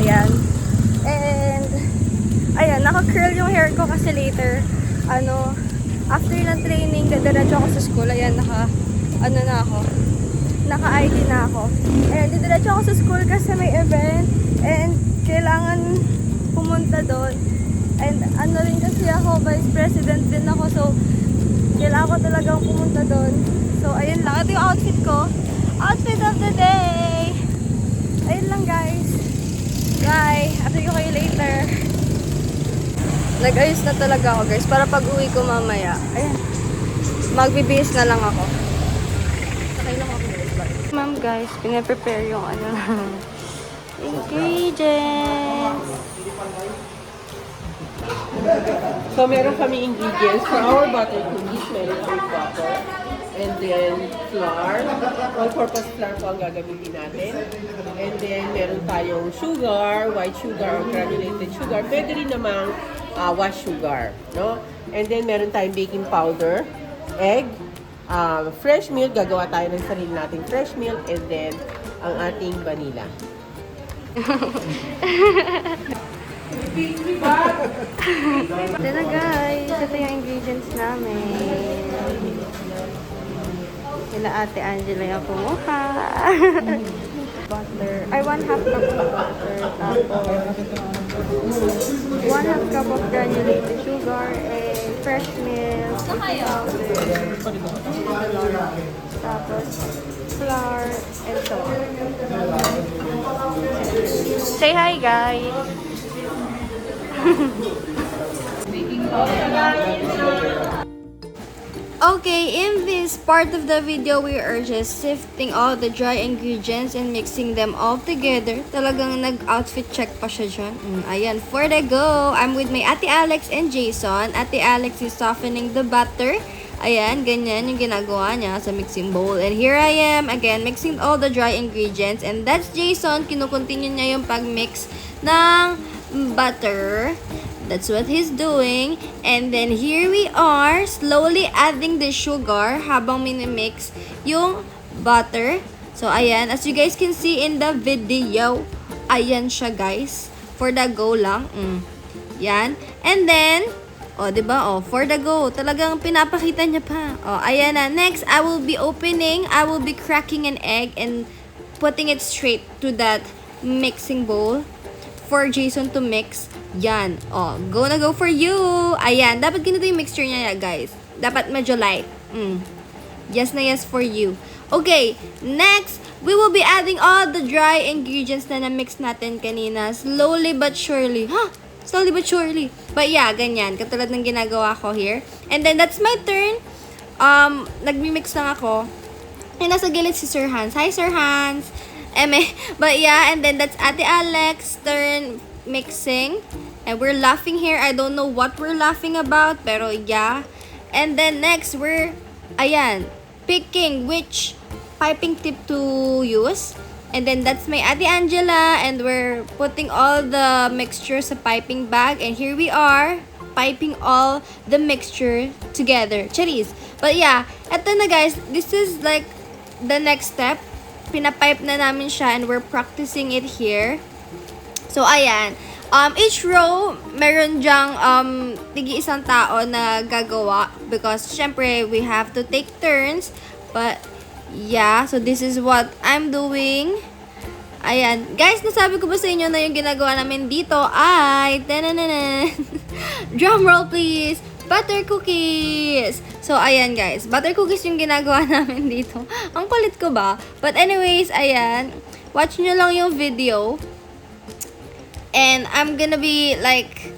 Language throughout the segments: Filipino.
Ayan. And, ayan, naka-curl yung hair ko kasi later, after ng training, didiretso ako sa school. Ayan, naka-ID na ako. Ayan, didiretso ako sa school kasi may event and kailangan pumunta doon. And rin kasi ako, vice president din ako, so kailangan ko talagang pumunta doon. So, ayun lang. Ito yung outfit ko. Outfit of the day! Ayun lang, guys. Bye! Update ko kayo later. Nag-ayos na talaga ako, guys, para pag-uwi ko mamaya. Ayan. Magbibihis na lang ako. Sakay lang ako, guys. Bye. Ma'am, guys, pinaprepare yung ingredients. So, meron kami ingredients for our butter cookies. Meron kami butter. And then, flour. All-purpose flour po ang gagamitin natin. And then, meron tayong sugar, white sugar or granulated sugar. Pwede rin namang wash sugar. No? And then, meron tayong baking powder, egg, fresh milk. Gagawa tayo ng sarili nating fresh milk. And then, ang ating vanilla. Ito na, guys. Ito yung ingredients namin. Sila Ate Angela yung kumuha. Butter. Ay, 1/2 cup of butter. Tapos, 1/2 cup of granulated sugar and fresh milk. Powder. Tapos, flour and so on. Say hi, guys! Okay, in this part of the video, we are just sifting all the dry ingredients and mixing them all together. Talagang nag-outfit check pa siya dyan. Ayan, for the go! I'm with my Ate Alex and Jason. Ate Alex is softening the butter. Ayan, ganyan yung ginagawa niya sa mixing bowl. And here I am, again, mixing all the dry ingredients. And that's Jason, kinukontinue niya yung pag-mix ng butter. That's what he's doing. And then here we are, slowly adding the sugar habang minimix yung butter. So, ayan, as you guys can see in the video, ayan siya, guys. For the go lang. Yan. And then, diba? For the go. Talagang pinapakita niya pa. Ayan na. Next, I will be cracking an egg and putting it straight to that mixing bowl for Jason to mix. Yan. Go na go for you. Ayan. Dapat ganito yung mixture niya, guys. Dapat medyo light. Yes na yes for you. Okay. Next, we will be adding all the dry ingredients na na-mix natin kanina. Slowly but surely. Slowly but surely. But yeah, ganyan. Katulad ng ginagawa ko here. And then, that's my turn. Nagmi-mix lang ako. And nasa gilid si Sir Hans. Hi, Sir Hans. But yeah, and then that's Ate Alex turn mixing. And we're laughing here. I don't know what we're laughing about. Pero yeah. And then next, we're, picking which piping tip to use. And then that's my Ate Angela, and we're putting all the mixture sa piping bag. And here we are, piping all the mixture together. Charis. But yeah, eto na, guys. This is like the next step. Pinapipe na namin siya and we're practicing it here. So, ayan. Each row, meron dyang tigi-isang tao na gagawa. Because, syempre, we have to take turns. But, yeah, so this is what I'm doing. Ayan. Guys, nasabi ko ba sa inyo na yung ginagawa namin dito ay drum roll please. Butter cookies. So, ayan guys. Butter cookies yung ginagawa namin dito. Ang kulit ko ba? But anyways, ayan. Watch nyo lang yung video. And I'm gonna be like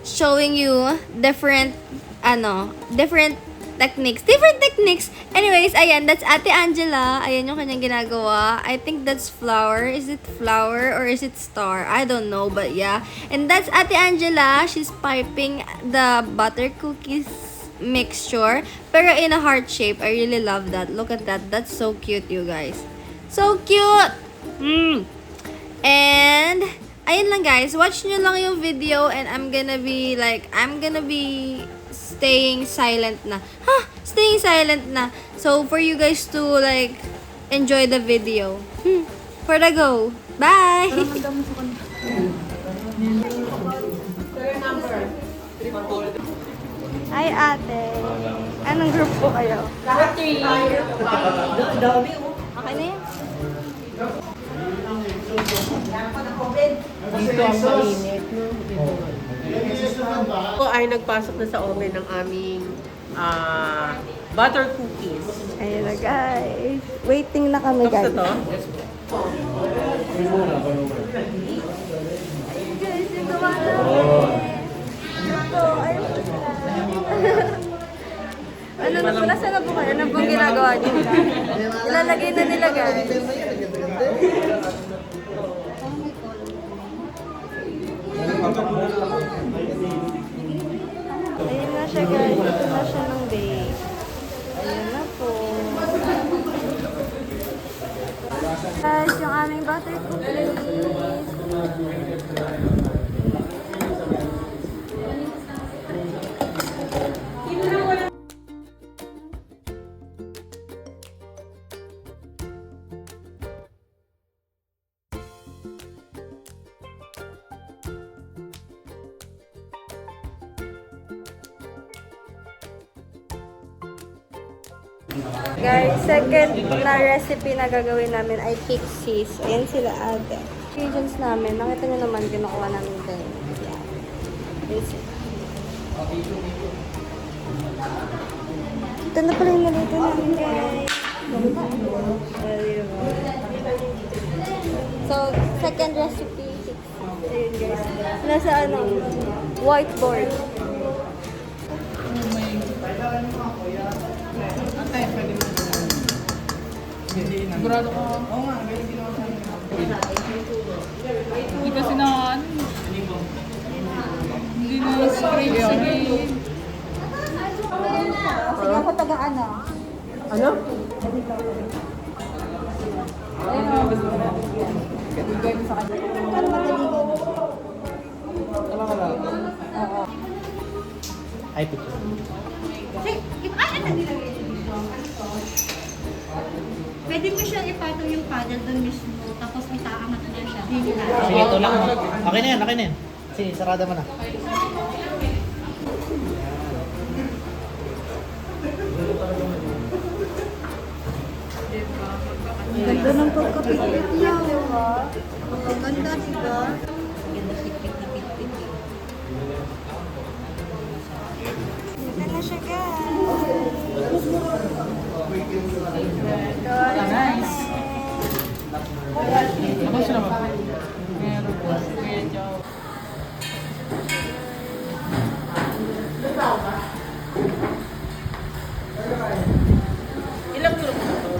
showing you different techniques. Anyways, ayan, that's Ate Angela. Ayan yung kanyang ginagawa. I think that's flour. Is it flour or is it star? I don't know, but yeah. And that's Ate Angela. She's piping the butter cookies mixture. Pero in a heart shape. I really love that. Look at that. That's so cute, you guys. So cute! And ayun lang guys, watch nyo lang yung video and I'm gonna be staying silent na. Staying silent na. So, for you guys to like enjoy the video. For the go. Bye! Hi, ate. Anong group po kayo? Lahat 3. Dami oh. Okay na yun. Dito ang mainit, no? Ako ay nagpasok na sa oven ng aming butter cookies. Ayun na, guys. Waiting na kami, Tapos guys. na to? Guys, yung gawa na. Ito, ayun po sila. Ano na po? Nasaan na po kayo? Ano pong ginagawa niyo? Ilalagay na nila, guys. Ayun na siya, guys. Ito na siya ng bake. Ayun na po. Guys, yung aming butter cookies. Guys, second na recipe na gagawin namin ay pixies. Ayan sila ate. Ingredients namin, nakita nyo naman, kinukuha namin din. Yan. Ayan sila. Ito na pala yung nalito namin, guys. So, second recipe, pixies. Ayun, guys. Nasa ano, whiteboard. Sigurado ko. Oo nga, meron ginawa sa amin. Hindi kasi na hindi na scrape. Sige. Sige ako taga-ano. Ano? Ayun o. Bigay mo sa kanya. Ano madaligan? Tama ka lang. Oo. Ay, pito. Pwede mo siyang ipatong yung paddle doon mismo, tapos itaangat na siya. Sige, tulak mo. Okay na yan, okay na yan. Sige, sarada mo na. Ganda ng pagkapit-pit niya, di ba? Ganda, di ba? Ganda na siya, guys. Nice. Ako sila ba? Meron po. Medyo. Ilang tulog mo ito?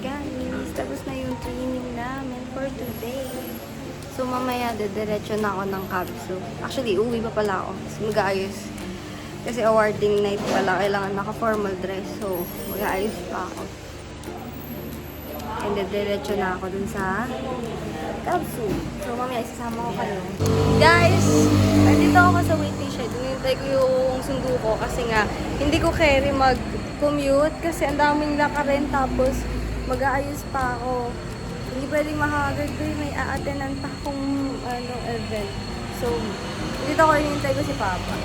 Guys, tapos na yung training namin for today. So, mamaya, diretso na ako ng Kabsu. Actually, uwi pa pala ako. Mas mag-aayos. Kasi awarding night pala, kailangan naka-formal dress. So, mag-aayos pa ako. And then, diretso na ako dun sa Kabsu. So, mamaya, isasama ko kayo. Guys, nandito ako sa waiting shed. Hinintay ko yung sundo ko kasi nga, hindi ko carry mag-commute kasi ang daming lakarin tapos mag-aayos pa ako. Hindi pwedeng mahagad ko may a-attendan pa akong event. So, dito ako hinintay ko si Papa.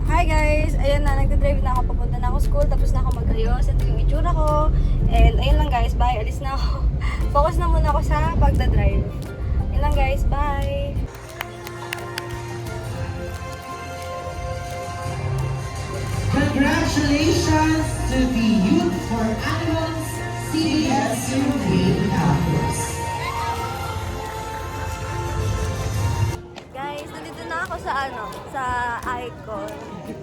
Hi guys! Ayan na, nagdadrive na ako. Papunta na ako school, tapos na ako mag-ayos. Ito yung itsura ko. And ayun lang guys, bye. Alis na ako. Focus na muna ako sa pagdadrive. Ayun lang guys, bye! Congratulations to the Youth for Animals CBSU Main Campus. Guys, nandito na ako sa sa Icon.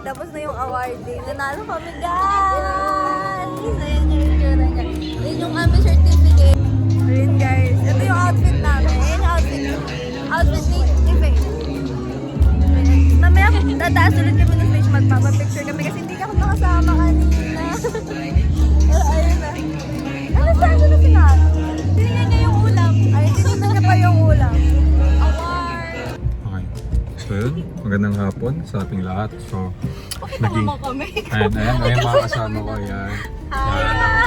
Tapos na yung awarding. Nanalo kami, guys! Ayan yung itsura niya. Ayan yung aming certificate. Ayan, guys. Ito yung outfit namin. Ayan yung outfit ni Faye. Mamaya tataas ulit kami ng stage, magpapapicture kami kasi hindi ako nakasama kanina. Pero ayun na. Ano saan na sinabi? Tinignan niya yung ulam. Ay, tinignan niya pa yung ulam. Award! Okay. So yun, magandang hapon sa ating lahat. So, naging... kami. Ayan mga kasama ko. Ayan.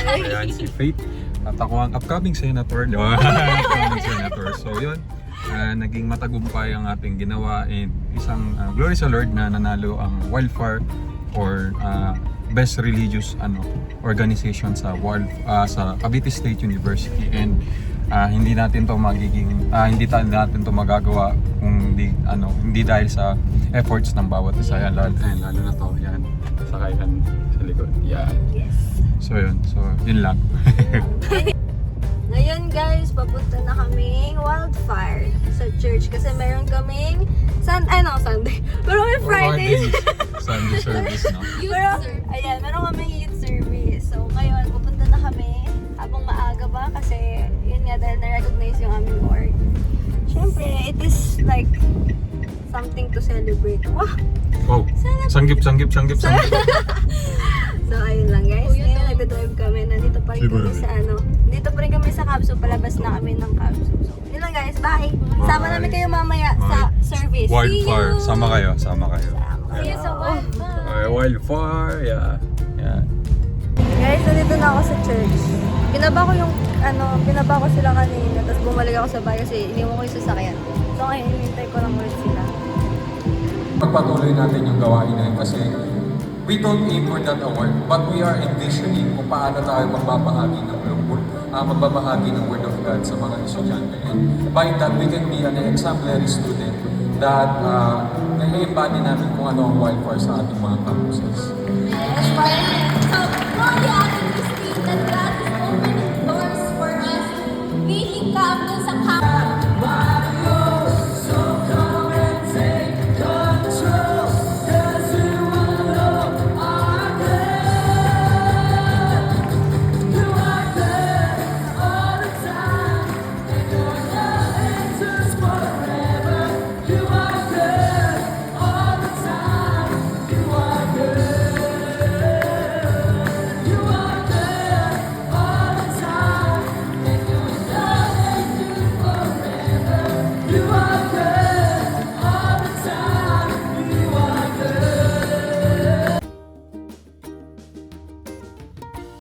Ayan si Faith. At ako ang upcoming senator. Upcoming senator. So yun, naging matagumpay ang ating ginawa and isang glory sa Lord na nanalo ang Wildfire or best religious organization sa sa Cavite State University, and hindi natin to natin to magagawa kung hindi dahil sa efforts ng bawat isa. Yan, lalo na to, yan, sakayan sa likod, yan. So yun lang. Ngayon guys, papunta na kaming Wildfire sa church kasi meron kaming Sunday. Meron kaming Fridays. Sunday service, no? Meron kaming youth service. So ngayon, pupunta na kami habang maaga pa kasi yun nga dahil na-recognize yung aming Lord. Siyempre, it is like something to celebrate. Wow! Oh, sanggip. So ayun lang guys, ngayon nagdadrive kami, nandito pa rin kami sa dito pa rin kami sa Capsule, palabas na kami ng Capsule. So yun lang guys, bye! Sama namin kayo mamaya sa service. Wildfire, sama kayo. See you sa Wildfire! Wildfire, yeah. Guys, nandito na ako sa church. Binaba ko sila kanina, tapos bumalik ako sa bahay kasi iniwan ko yung sasakyan. So ngayon, hinintay ko lang ulit sila. Pagpatuloy natin yung gawain na yun kasi we don't aim for that award, but we are envisioning kung paano tayo magbabahagi ng Word of God sa mga estudyante. And by that, we can be an exemplary student that nai-embody namin kung ano ang Wildfire sa ating mga campuses. Yes, so, all the activities